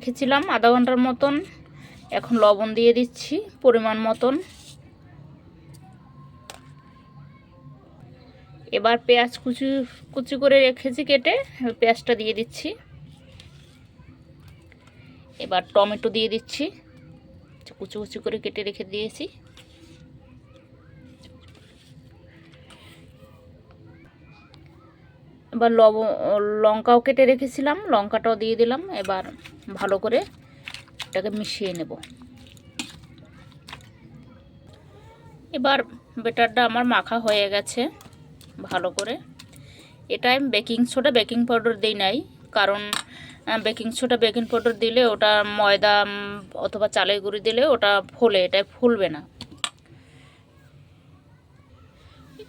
রেখেছিলাম আধা ঘন্টার মতন। এখন লবণ দিয়ে দিচ্ছি পরিমাণ মতন। এবার পেঁয়াজ কুচি কুচি করে রেখেছি কেটে, পেঁয়াজটা দিয়ে দিচ্ছি। এবার টমেটো দিয়ে দিচ্ছি, কুচি কুচি করে কেটে রেখে দিয়েছি। এবার লঙ্কাও কেটে রেখেছিলাম, লঙ্কাটাও দিয়ে দিলাম। এবার ভালো করে এটাকে মিশিয়ে নেব। এবার ব্যাটারটা আমার মাখা হয়ে গেছে ভালো করে। এটা আমি বেকিং সোডা বেকিং পাউডার দিই নাই, কারণ বেকিং সোডা বেকিং পাউডার দিলে ওটা ময়দা অথবা চালের গুঁড়ি দিলে ওটা ফোলে, এটা ফুলবে না।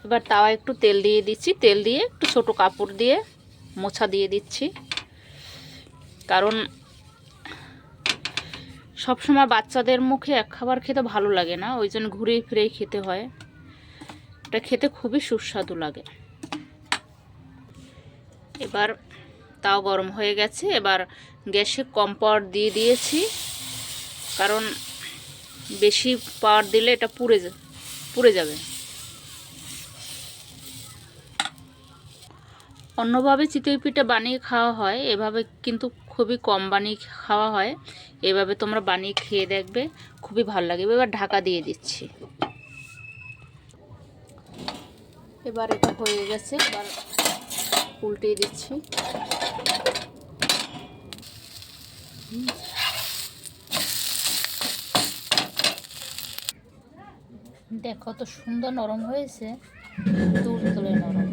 এবার তাওয়া একটু তেল দিয়ে দিচ্ছি, তেল দিয়ে একটু ছোটো কাপড় দিয়ে মোছা দিয়ে দিচ্ছি, কারণ সবসময় বাচ্চাদের মুখে এক খাবার খেতে ভালো লাগে না, ওই জন্য ঘুরেই ফিরেই খেতে হয়। এটা খেতে খুবই সুস্বাদু লাগে। এবার তাও গরম হয়ে গেছে। এবার গ্যাসে কম পাওয়ার দিয়ে দিয়েছি, কারণ বেশি পাওয়ার দিলে এটা পুড়ে যাবে। অন্যভাবে চিতই পিঠা বানিয়ে খাওয়া হয়, এভাবে কিন্তু খুবই কম বানিয়ে খাওয়া হয়। এভাবে তোমরা বানিয়ে খেয়ে দেখবে, খুবই ভালো লাগে। এবার ঢাকা দিয়ে দিচ্ছি। এবার এটা হয়ে গেছে, এবার উল্টিয়ে দিচ্ছি। দেখো কত সুন্দর নরম হয়েছে, তুলতুলে নরম।